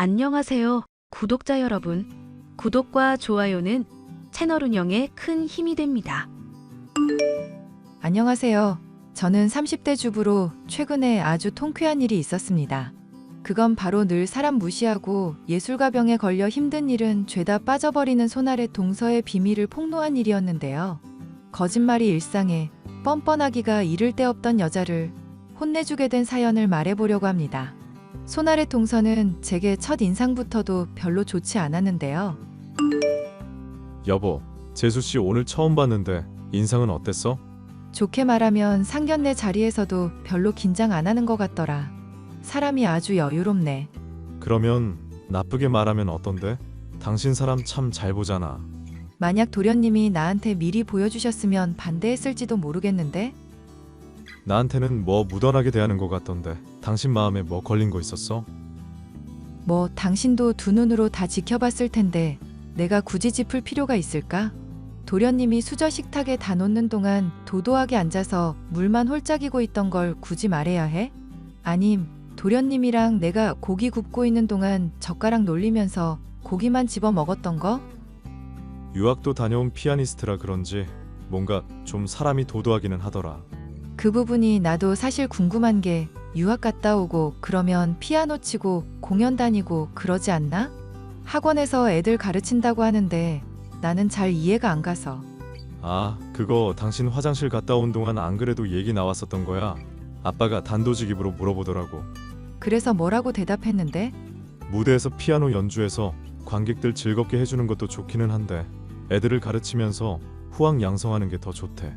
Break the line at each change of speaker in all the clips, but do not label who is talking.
안녕하세요, 구독자 여러분. 구독과 좋아요는 채널 운영에 큰 힘이 됩니다.
안녕하세요. 저는 30대 주부로 최근에 아주 통쾌한 일이 있었습니다. 그건 바로 늘 사람 무시하고 예술가병에 걸려 힘든 일은 죄다 빠져버리는 손아래 동서의 비밀을 폭로한 일이었는데요. 거짓말이 일상에 뻔뻔하기가 이를 데 없던 여자를 혼내주게 된 사연을 말해보려고 합니다. 손아래 동서는 제게 첫 인상부터도 별로 좋지 않았는데요.
여보, 재수씨 오늘 처음 봤는데 인상은 어땠어?
좋게 말하면 상견례 자리에서도 별로 긴장 안 하는 것 같더라. 사람이 아주 여유롭네.
그러면 나쁘게 말하면 어떤데? 당신 사람 참 잘 보잖아.
만약 도련님이 나한테 미리 보여주셨으면 반대했을지도 모르겠는데?
나한테는 뭐 무던하게 대하는 것 같던데 당신 마음에 뭐 걸린 거 있었어?
뭐 당신도 두 눈으로 다 지켜봤을 텐데 내가 굳이 짚을 필요가 있을까? 도련님이 수저 식탁에 다 놓는 동안 도도하게 앉아서 물만 홀짝이고 있던 걸 굳이 말해야 해? 아님 도련님이랑 내가 고기 굽고 있는 동안 젓가락 놀리면서 고기만 집어 먹었던 거?
유학도 다녀온 피아니스트라 그런지 뭔가 좀 사람이 도도하기는 하더라.
그 부분이 나도 사실 궁금한 게 유학 갔다 오고 그러면 피아노 치고 공연 다니고 그러지 않나? 학원에서 애들 가르친다고 하는데 나는 잘 이해가 안 가서.
아, 그거 당신 화장실 갔다 온 동안 안 그래도 얘기 나왔었던 거야. 아빠가 단도직입으로 물어보더라고.
그래서 뭐라고 대답했는데?
무대에서 피아노 연주해서 관객들 즐겁게 해주는 것도 좋기는 한데 애들을 가르치면서 후학 양성하는 게 더 좋대.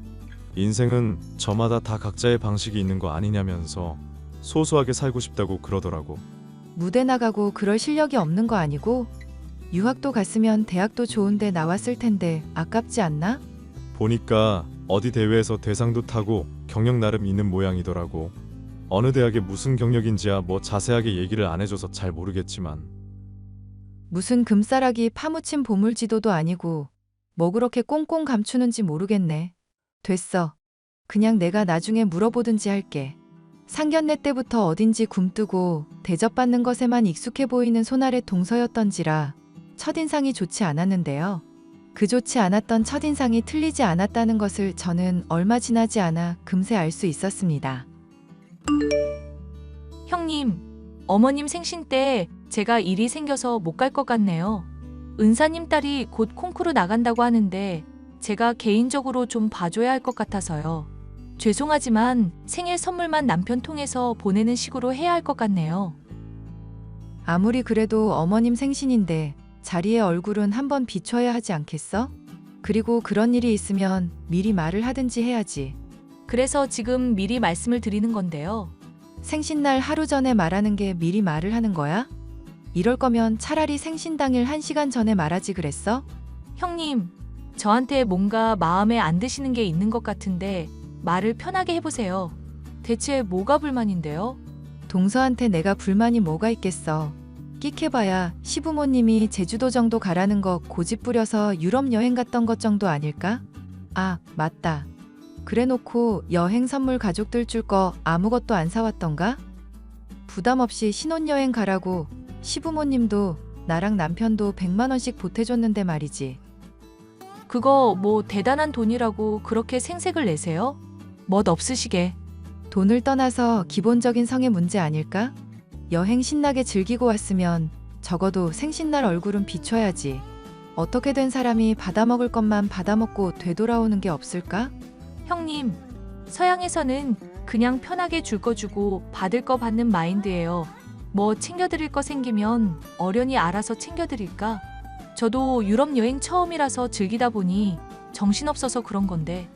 인생은 저마다 다 각자의 방식이 있는 거 아니냐면서 소소하게 살고 싶다고 그러더라고.
무대 나가고 그럴 실력이 없는 거 아니고? 유학도 갔으면 대학도 좋은데 나왔을 텐데 아깝지 않나?
보니까 어디 대회에서 대상도 타고 경력 나름 있는 모양이더라고. 어느 대학에 무슨 경력인지야 뭐 자세하게 얘기를 안 해줘서 잘 모르겠지만.
무슨 금싸라기 파묻힌 보물지도도 아니고 뭐 그렇게 꽁꽁 감추는지 모르겠네. 됐어. 그냥 내가 나중에 물어보든지 할게. 상견례 때부터 어딘지 굼뜨고 대접받는 것에만 익숙해 보이는 손아래 동서였던지라 첫인상이 좋지 않았는데요. 그 좋지 않았던 첫인상이 틀리지 않았다는 것을 저는 얼마 지나지 않아 금세 알 수 있었습니다.
형님, 어머님 생신 때 제가 일이 생겨서 못 갈 것 같네요. 은사님 딸이 곧 콩쿠르 나간다고 하는데 제가 개인적으로 좀 봐줘야 할 것 같아서요. 죄송하지만 생일 선물만 남편 통해서 보내는 식으로 해야 할 것 같네요.
아무리 그래도 어머님 생신인데 자리의 얼굴은 한번 비춰야 하지 않겠어? 그리고 그런 일이 있으면 미리 말을 하든지 해야지.
그래서 지금 미리 말씀을 드리는 건데요.
생신날 하루 전에 말하는 게 미리 말을 하는 거야? 이럴 거면 차라리 생신 당일 1시간 전에 말하지 그랬어?
형님, 저한테 뭔가 마음에 안 드시는 게 있는 것 같은데 말을 편하게 해보세요. 대체 뭐가 불만인데요?
동서한테 내가 불만이 뭐가 있겠어. 끽해봐야 시부모님이 제주도 정도 가라는 거 고집 부려서 유럽 여행 갔던 것 정도 아닐까? 아, 맞다. 그래놓고 여행 선물 가족들 줄 거 아무것도 안 사왔던가? 부담 없이 신혼여행 가라고 시부모님도 나랑 남편도 100만 원씩 보태줬는데 말이지.
그거 뭐 대단한 돈이라고 그렇게 생색을 내세요? 멋 없으시게.
돈을 떠나서 기본적인 성의 문제 아닐까? 여행 신나게 즐기고 왔으면 적어도 생신날 얼굴은 비춰야지. 어떻게 된 사람이 받아먹을 것만 받아먹고 되돌아오는 게 없을까?
형님, 서양에서는 그냥 편하게 줄 거 주고 받을 거 받는 마인드예요. 뭐 챙겨드릴 거 생기면 어련히 알아서 챙겨드릴까? 저도 유럽 여행 처음이라서 즐기다 보니 정신없어서 그런 건데.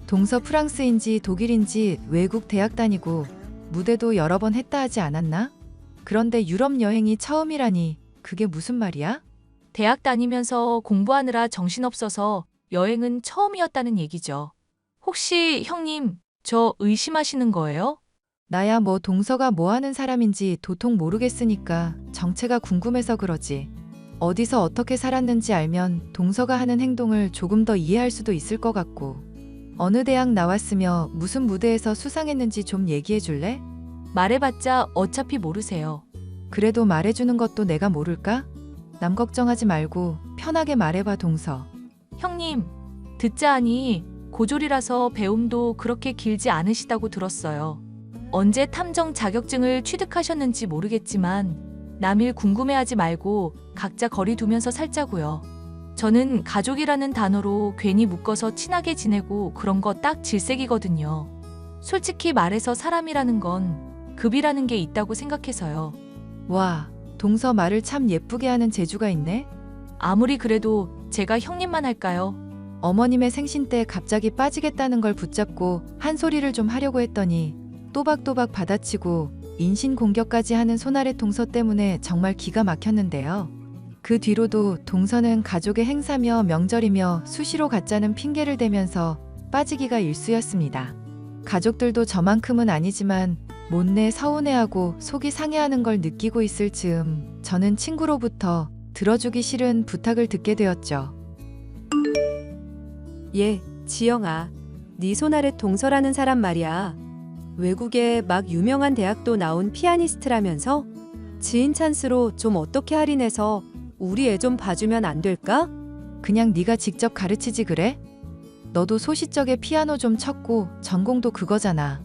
동서 프랑스인지 독일인지 외국 대학 다니고 무대도 여러 번 했다 하지 않았나? 그런데 유럽 여행이 처음이라니 그게 무슨 말이야?
대학 다니면서 공부하느라 정신없어서 여행은 처음이었다는 얘기죠. 혹시 형님, 저 의심하시는 거예요?
나야 뭐 동서가 뭐 하는 사람인지 도통 모르겠으니까 정체가 궁금해서 그러지. 어디서 어떻게 살았는지 알면 동서가 하는 행동을 조금 더 이해할 수도 있을 것 같고. 어느 대학 나왔으며 무슨 무대에서 수상했는지 좀 얘기해 줄래?
말해봤자 어차피 모르세요.
그래도 말해주는 것도 내가 모를까? 남 걱정하지 말고 편하게 말해봐, 동서.
형님, 듣자 하니 고졸이라서 배움도 그렇게 길지 않으시다고 들었어요. 언제 탐정 자격증을 취득하셨는지 모르겠지만 남일 궁금해하지 말고 각자 거리 두면서 살자고요. 저는 가족이라는 단어로 괜히 묶어서 친하게 지내고 그런 거 딱 질색이거든요. 솔직히 말해서 사람이라는 건 급이라는 게 있다고 생각해서요.
와, 동서 말을 참 예쁘게 하는 재주가 있네.
아무리 그래도 제가 형님만 할까요?
어머님의 생신 때 갑자기 빠지겠다는 걸 붙잡고 한 소리를 좀 하려고 했더니 또박또박 받아치고 인신공격까지 하는 손아래 동서 때문에 정말 기가 막혔는데요. 그 뒤로도 동서는 가족의 행사며 명절이며 수시로 가짜는 핑계를 대면서 빠지기가 일쑤였습니다. 가족들도 저만큼은 아니지만 못내 서운해하고 속이 상해하는 걸 느끼고 있을 즈음 저는 친구로부터 들어주기 싫은 부탁을 듣게 되었죠.
지영아, 네 손아래 동서라는 사람 말이야. 외국에 막 유명한 대학도 나온 피아니스트라면서 지인 찬스로 좀 어떻게 할인해서 우리 애 좀 봐주면 안 될까?
그냥 네가 직접 가르치지 그래? 너도 소시적에 피아노 좀 쳤고 전공도 그거잖아.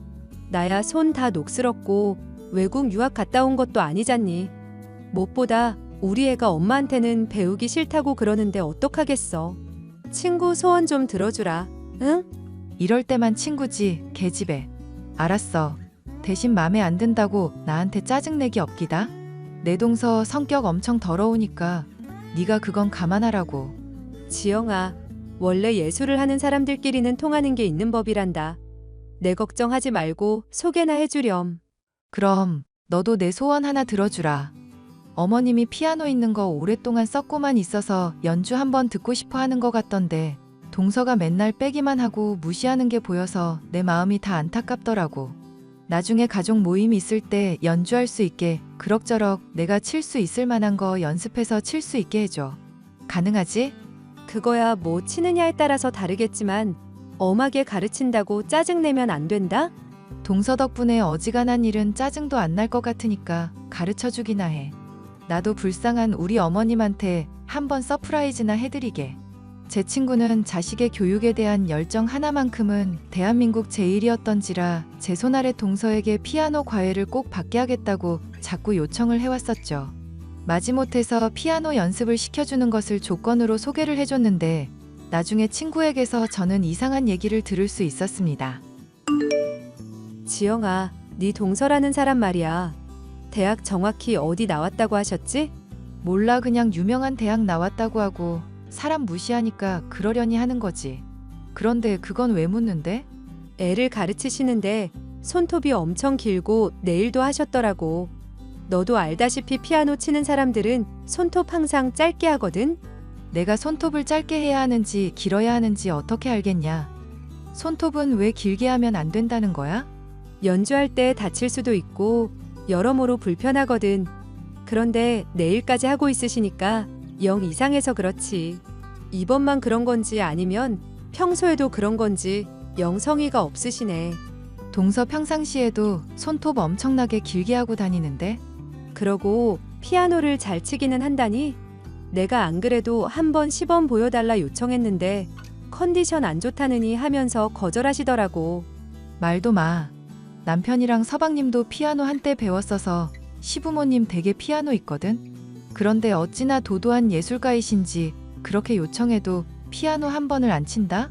나야 손 다 녹슬었고 외국 유학 갔다 온 것도 아니잖니. 무엇보다 우리 애가 엄마한테는 배우기 싫다고 그러는데 어떡하겠어. 친구 소원 좀 들어주라. 응?
이럴 때만 친구지, 계집애. 알았어. 대신 맘에 안 든다고 나한테 짜증내기 없기다. 내 동서 성격 엄청 더러우니까 네가 그건 감안하라고.
지영아, 원래 예술을 하는 사람들끼리는 통하는 게 있는 법이란다. 내 걱정하지 말고 소개나 해주렴.
그럼 너도 내 소원 하나 들어주라. 어머님이 피아노 있는 거 오랫동안 썼고만 있어서 연주 한번 듣고 싶어 하는 것 같던데 동서가 맨날 빼기만 하고 무시하는 게 보여서 내 마음이 다 안타깝더라고. 나중에 가족 모임 있을 때 연주할 수 있게 그럭저럭 내가 칠 수 있을 만한 거 연습해서 칠 수 있게 해줘. 가능하지?
그거야 뭐 치느냐에 따라서 다르겠지만 엄하게 가르친다고 짜증내면 안 된다?
동서 덕분에 어지간한 일은 짜증도 안 날 것 같으니까 가르쳐주기나 해. 나도 불쌍한 우리 어머님한테 한번 서프라이즈나 해드리게. 제 친구는 자식의 교육에 대한 열정 하나만큼은 대한민국 제1이었던지라 제 손아래 동서에게 피아노 과외를 꼭 받게 하겠다고 자꾸 요청을 해왔었죠. 마지못해서 피아노 연습을 시켜주는 것을 조건으로 소개를 해줬는데 나중에 친구에게서 저는 이상한 얘기를 들을 수 있었습니다.
지영아, 네 동서라는 사람 말이야. 대학 정확히 어디 나왔다고 하셨지?
몰라, 그냥 유명한 대학 나왔다고 하고 사람 무시하니까 그러려니 하는 거지. 그런데 그건 왜 묻는데?
애를 가르치시는데 손톱이 엄청 길고 네일도 하셨더라고. 너도 알다시피 피아노 치는 사람들은 손톱 항상 짧게 하거든?
내가 손톱을 짧게 해야 하는지 길어야 하는지 어떻게 알겠냐? 손톱은 왜 길게 하면 안 된다는 거야?
연주할 때 다칠 수도 있고 여러모로 불편하거든. 그런데 내일까지 하고 있으시니까 영 이상해서 그렇지. 이번만 그런 건지 아니면 평소에도 그런 건지 영 성의가 없으시네.
동서 평상시에도 손톱 엄청나게 길게 하고 다니는데?
그러고 피아노를 잘 치기는 한다니? 내가 안 그래도 한번 시범 보여달라 요청했는데 컨디션 안 좋다느니 하면서 거절하시더라고.
말도 마. 남편이랑 서방님도 피아노 한때 배웠어서 시부모님 댁에 피아노 있거든? 그런데 어찌나 도도한 예술가이신지 그렇게 요청해도 피아노 한 번을 안 친다?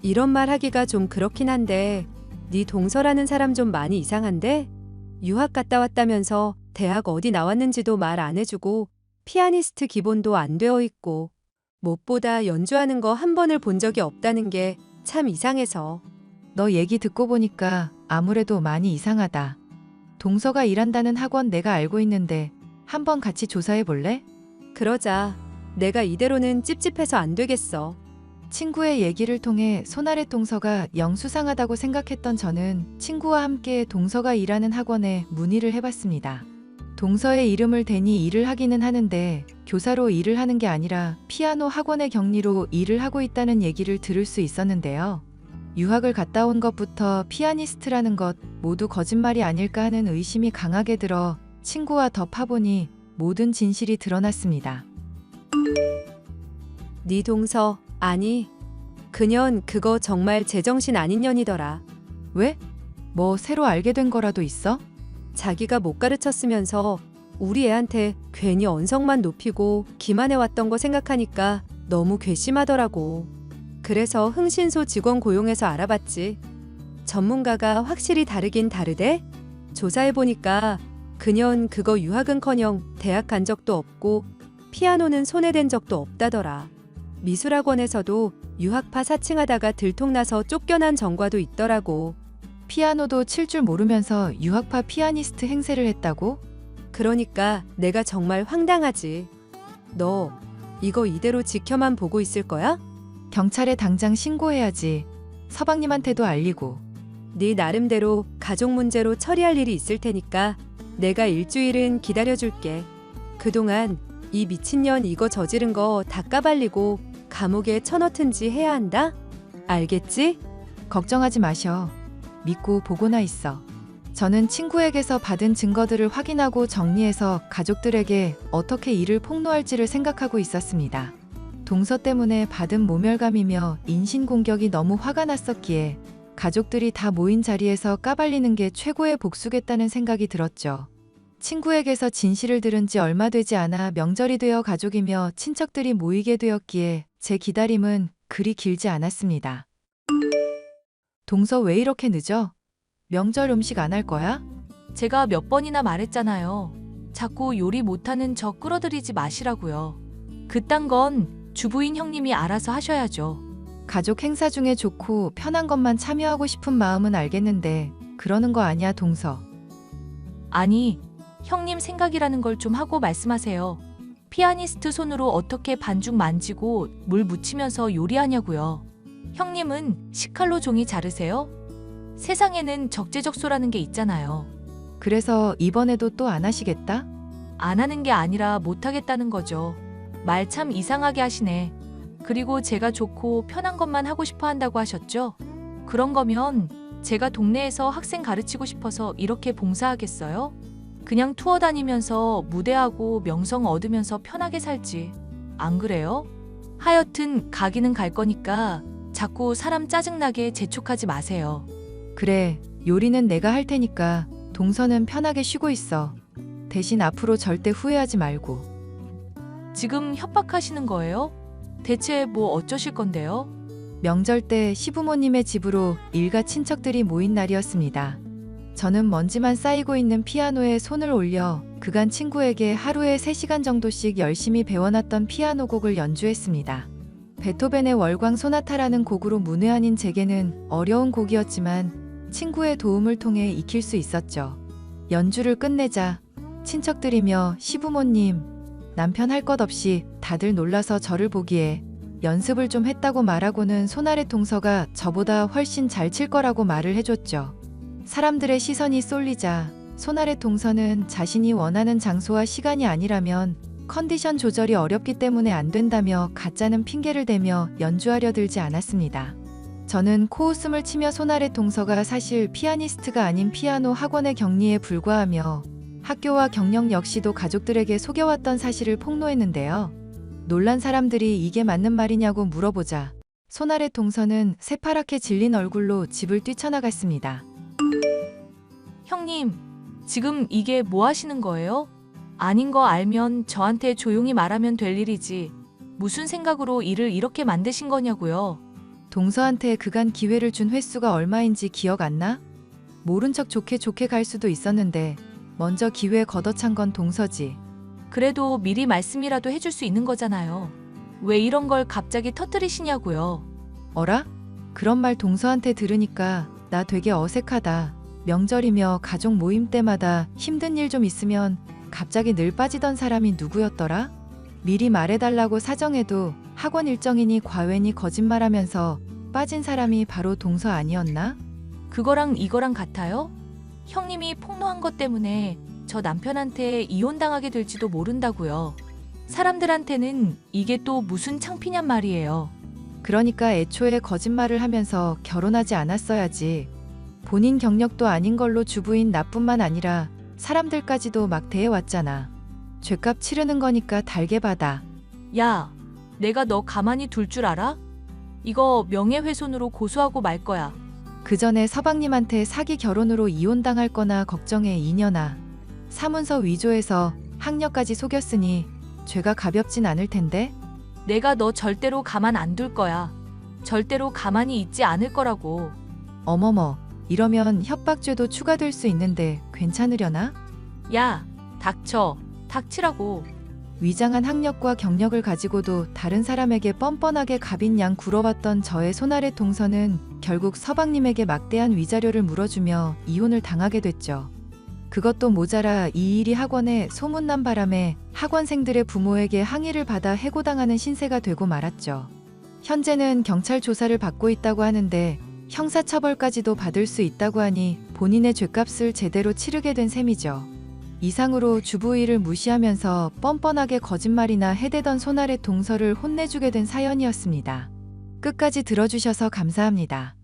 이런 말 하기가 좀 그렇긴 한데 네 동서라는 사람 좀 많이 이상한데? 유학 갔다 왔다면서 대학 어디 나왔는지도 말 안 해주고 피아니스트 기본도 안 되어 있고 무엇보다 연주하는 거 한 번을 본 적이 없다는 게 참 이상해서.
너 얘기 듣고 보니까 아무래도 많이 이상하다. 동서가 일한다는 학원 내가 알고 있는데 한번 같이 조사해 볼래?
그러자. 내가 이대로는 찝찝해서 안 되겠어.
친구의 얘기를 통해 손아래 동서가 영 수상하다고 생각했던 저는 친구와 함께 동서가 일하는 학원에 문의를 해봤습니다. 동서의 이름을 대니 일을 하기는 하는데 교사로 일을 하는 게 아니라 피아노 학원의 격리로 일을 하고 있다는 얘기를 들을 수 있었는데요. 유학을 갔다 온 것부터 피아니스트라는 것 모두 거짓말이 아닐까 하는 의심이 강하게 들어 친구와 더 파보니 모든 진실이 드러났습니다.
네 동서, 아니, 그년 그거 정말 제정신 아닌 년이더라.
왜? 뭐 새로 알게 된 거라도 있어?
자기가 못 가르쳤으면서 우리 애한테 괜히 언성만 높이고 기만해왔던 거 생각하니까 너무 괘씸하더라고. 그래서 흥신소 직원 고용해서 알아봤지. 전문가가 확실히 다르긴 다르대? 조사해보니까 그년 그거 유학은커녕 대학 간 적도 없고 피아노는 손에 댄 적도 없다더라. 미술학원에서도 유학파 사칭하다가 들통나서 쫓겨난 전과도 있더라고.
피아노도 칠 줄 모르면서 유학파 피아니스트 행세를 했다고?
그러니까 내가 정말 황당하지. 너 이거 이대로 지켜만 보고 있을 거야?
경찰에 당장 신고해야지. 서방님한테도 알리고.
네 나름대로 가족 문제로 처리할 일이 있을 테니까 내가 일주일은 기다려줄게. 그동안 이 미친년 이거 저지른 거 다 까발리고 감옥에 쳐넣든지 해야 한다? 알겠지?
걱정하지 마셔. 믿고 보고나 있어. 저는 친구에게서 받은 증거들을 확인하고 정리해서 가족들에게 어떻게 이를 폭로할지를 생각하고 있었습니다. 동서 때문에 받은 모멸감이며 인신공격이 너무 화가 났었기에 가족들이 다 모인 자리에서 까발리는 게 최고의 복수겠다는 생각이 들었죠. 친구에게서 진실을 들은 지 얼마 되지 않아 명절이 되어 가족이며 친척들이 모이게 되었기에 제 기다림은 그리 길지 않았습니다. 동서 왜 이렇게 늦어? 명절 음식 안 할 거야?
제가 몇 번이나 말했잖아요. 자꾸 요리 못하는 저 끌어들이지 마시라고요. 그딴 건 주부인 형님이 알아서 하셔야죠.
가족 행사 중에 좋고 편한 것만 참여하고 싶은 마음은 알겠는데 그러는 거 아니야, 동서.
아니, 형님 생각이라는 걸 좀 하고 말씀하세요. 피아니스트 손으로 어떻게 반죽 만지고 물 묻히면서 요리하냐고요. 형님은 식칼로 종이 자르세요? 세상에는 적재적소라는 게 있잖아요.
그래서 이번에도 또 안 하시겠다?
안 하는 게 아니라 못 하겠다는 거죠. 말 참 이상하게 하시네. 그리고 제가 좋고 편한 것만 하고 싶어 한다고 하셨죠? 그런 거면 제가 동네에서 학생 가르치고 싶어서 이렇게 봉사하겠어요? 그냥 투어 다니면서 무대하고 명성 얻으면서 편하게 살지. 안 그래요? 하여튼 가기는 갈 거니까 자꾸 사람 짜증나게 재촉하지 마세요.
그래, 요리는 내가 할 테니까 동서는 편하게 쉬고 있어. 대신 앞으로 절대 후회하지 말고.
지금 협박하시는 거예요? 대체 뭐 어쩌실 건데요?
명절 때 시부모님의 집으로 일가 친척들이 모인 날이었습니다. 저는 먼지만 쌓이고 있는 피아노에 손을 올려 그간 친구에게 하루에 3시간 정도씩 열심히 배워놨던 피아노 곡을 연주했습니다. 베토벤의 월광 소나타라는 곡으로 문외한인 제게는 어려운 곡이었지만 친구의 도움을 통해 익힐 수 있었죠. 연주를 끝내자 친척들이며 시부모님, 남편 할 것 없이 다들 놀라서 저를 보기에 연습을 좀 했다고 말하고는 손아래 동서가 저보다 훨씬 잘 칠 거라고 말을 해줬죠. 사람들의 시선이 쏠리자 손아래 동서는 자신이 원하는 장소와 시간이 아니라면 컨디션 조절이 어렵기 때문에 안 된다며 가짜는 핑계를 대며 연주하려 들지 않았습니다. 저는 코웃음을 치며 손아래 동서가 사실 피아니스트가 아닌 피아노 학원의 격리에 불과하며 학교와 경력 역시도 가족들에게 속여왔던 사실을 폭로했는데요. 놀란 사람들이 이게 맞는 말이냐고 물어보자 손아래 동서는 새파랗게 질린 얼굴로 집을 뛰쳐나갔습니다.
형님, 지금 이게 뭐 하시는 거예요? 아닌 거 알면 저한테 조용히 말하면 될 일이지. 무슨 생각으로 일을 이렇게 만드신 거냐고요.
동서한테 그간 기회를 준 횟수가 얼마인지 기억 안 나? 모른 척 좋게 갈 수도 있었는데 먼저 기회에 걷어찬 건 동서지.
그래도 미리 말씀이라도 해줄 수 있는 거잖아요. 왜 이런 걸 갑자기 터뜨리시냐고요.
어라? 그런 말 동서한테 들으니까 나 되게 어색하다. 명절이며 가족 모임 때마다 힘든 일 좀 있으면 갑자기 늘 빠지던 사람이 누구였더라? 미리 말해달라고 사정해도 학원 일정이니 과외니 거짓말하면서 빠진 사람이 바로 동서 아니었나?
그거랑 이거랑 같아요? 형님이 폭로한 것 때문에 저 남편한테 이혼당하게 될지도 모른다고요. 사람들한테는 이게 또 무슨 창피냔 말이에요.
그러니까 애초에 거짓말을 하면서 결혼하지 않았어야지. 본인 경력도 아닌 걸로 주부인 나뿐만 아니라 사람들까지도 막 대해왔잖아. 죗값 치르는 거니까 달게 받아.
야, 내가 너 가만히 둘 줄 알아? 이거 명예훼손으로 고소하고 말 거야.
그 전에 서방님한테 사기 결혼으로 이혼당할 거나 걱정해 이년아. 사문서 위조해서 학녀까지 속였으니 죄가 가볍진 않을 텐데?
내가 너 절대로 가만 안 둘 거야. 절대로 가만히 있지 않을 거라고.
어머머, 이러면 협박죄도 추가될 수 있는데 괜찮으려나?
야, 닥쳐. 닥치라고.
위장한 학력과 경력을 가지고도 다른 사람에게 뻔뻔하게 갑인 양 굴어봤던 저의 손아래 동서는 결국 서방님에게 막대한 위자료를 물어주며 이혼을 당하게 됐죠. 그것도 모자라 이 일이 학원에 소문난 바람에 학원생들의 부모에게 항의를 받아 해고당하는 신세가 되고 말았죠. 현재는 경찰 조사를 받고 있다고 하는데 형사처벌까지도 받을 수 있다고 하니 본인의 죗값을 제대로 치르게 된 셈이죠. 이상으로 주부 일을 무시하면서 뻔뻔하게 거짓말이나 해대던 손아래 동서를 혼내주게 된 사연이었습니다. 끝까지 들어주셔서 감사합니다.